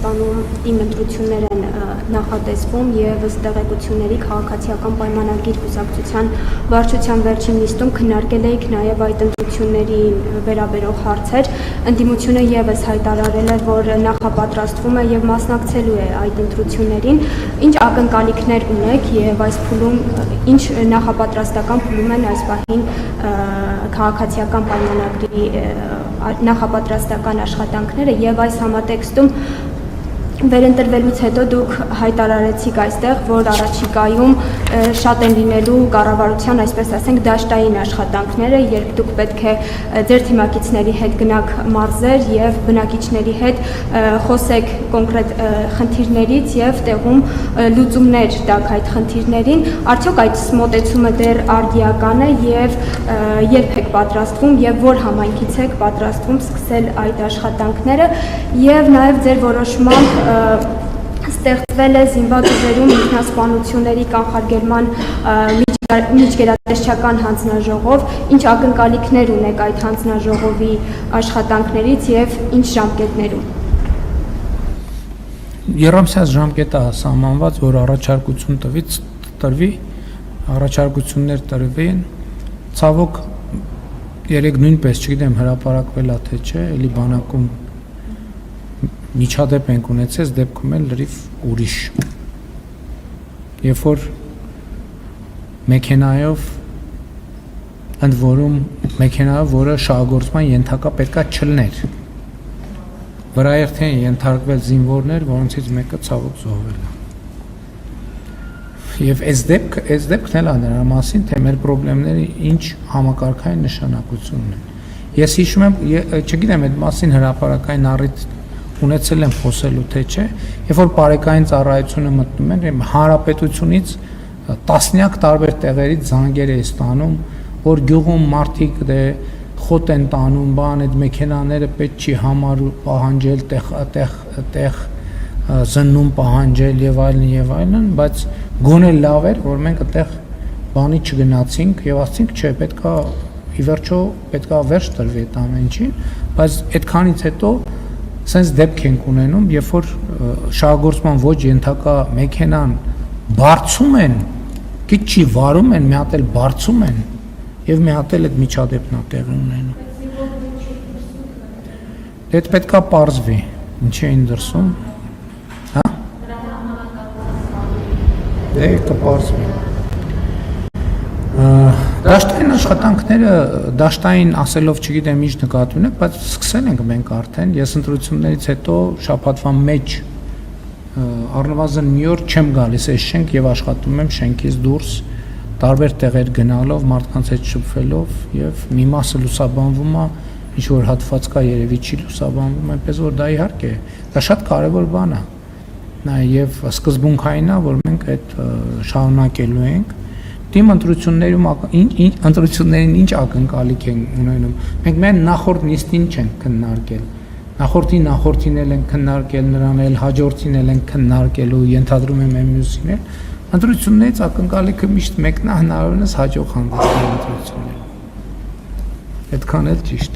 Հայաստանում թիմ ընտրություններ են նախատեսվում եւ ըստ տեղեկությունների քաղաքացիական պայմանագիր կուսակցության վարչության վերջին նիստում քննարկել էիք նաեւ այդ ընտրություններին վերաբերող հարցեր։ Ընդդիմությունը եւս հայտարարել է, որ նախապատրաստվում է եւ մասնակցելու է այդ ընտրություններին։ Ինչ ակնկալիքներ ունեք եւ այս փուլում ինչ նախապատրաստական փուլում են այս պահին քաղաքացիական պայմանագրի նախապատրաստական աշխատանքները եւ այս համատեքստում վերընտրվելուց հետո դուք հայտարարեցիք այստեղ, որ առաջիկայում շատ են լինելու կառավարության, այսպես ասենք, դաշտային աշխատանքները, երբ դուք պետք է ձեր թիմակիցների հետ գնաք մարզեր եւ բնակիչների հետ խոսեք կոնկրետ խնդիրներից եւ տեղում լուծումներ տաք այդ խնդիրներին, արդյոք այդ մոտեցումը դեռ արդիական է եւ երբ եք պատրաստվում եւ որ համայնքից եք պատրաստվում սկսել այդ աշխատանքները եւ նաեւ ձեր որոշմամբ ստեղծվել է զինված ուժերում ինքնասպանությունների կանխարգելման միջգերատեսչական հանձնաժողով, ինչ ակնկալիքներ ունեք այդ հանձնաժողովի աշխատանքներից եւ ինչ ժամկետներում։ Երամսյաց ժամկետը սահմանված, որ առաջարկություն տրվի, առաջարկություններ տրվեն, ցավոք երեք նույնպես չգիտեմ հրապարակվել է թե չէ, էլի բանակում միջադեպ ենք ունեցել, դեպքում էլ լրիվ ուրիշ։ Երբ որ մեքենայով, ընդ որում մեքենայով, որը շահագործման ենթակա պետքա չլներ, վրաերթի են ենթարկվել զինվորներ, որոնցից մեկը ցավոք զոհվել է։ Եվ այս դեպքն էլ է նրա մասին, թե մեր խնդիրները ինչ համակարգային նշանակություն ունեն։ Ես հիշում եմ, չգիտեմ այդ մասին հրապարակային առիթ ունեցել եմ խոսելու թե չէ, երբ որ բարեկային ծառայությունը մտնում են, հանրապետությունից տասնյակ տարբեր տեղերից զանգեր է ստանում, որ գյուղում մարդիկ խոտ են տանում, բան այդ մեքենաները պետք չի համարու պահանջել, տեղ զննում պահանջել եւ այլն, բայց գոնե լավ էր, որ մենք այդտեղ բանի չգնացինք եւ ասցինք, չէ, պետքա ի վերջո պետքա վերջ տրվի այդ ամենին, բայց այդքանից հետո sense դեպք ենք ունենում, երբ որ շահագործման ոչ ենթակա մեքենան բարձում են, քիչ չի վարում են, մի հատ էլ բարձում են եւ մի հատ էլ այդ միջադեպն է տեղի ունենում։ Դա պետքա պարզվի, ինչ էին դրսում, հա? Դե կպարզվի։ Դաշտային աշխատանքները, դաշտային ասելով չգիտեմ ինչ նկատի ունեք, բայց սկսել ենք մենք արդեն, ես ընտրություններից հետո շաբաթվա մեջ առնվազն մի օր չեմ գալիս այս շենք եւ աշխատում եմ շենքից դուրս, տարբեր տեղեր գնալով, մարդկանց հետ շփվելով եւ մի մասը լուսաբանվում է, ինչ որ հատված կա երևի չի լուսաբանվում, այնպես որ դա իհարկե, դա շատ կարեւոր բան է։ Նաեւ սկզբունքային է, որ մենք այդ շարունակելու ենք։ Թիմ ընտրություններին ինչ ակնկալիք են ունենում։ Մենք միայն նախորդ նիստին չենք քննարկել։ Նախորդին էլ են քննարկել, նրան էլ հաջորդին էլ են քննարկելու, ենթադրում եմ մյուսին էլ։ Ընտրություններից ակնկալիքը միշտ մեկն է, հնարավորինս հաջող հանդիսներ ընտրությունները։ Այդքան էլ ճիշտ։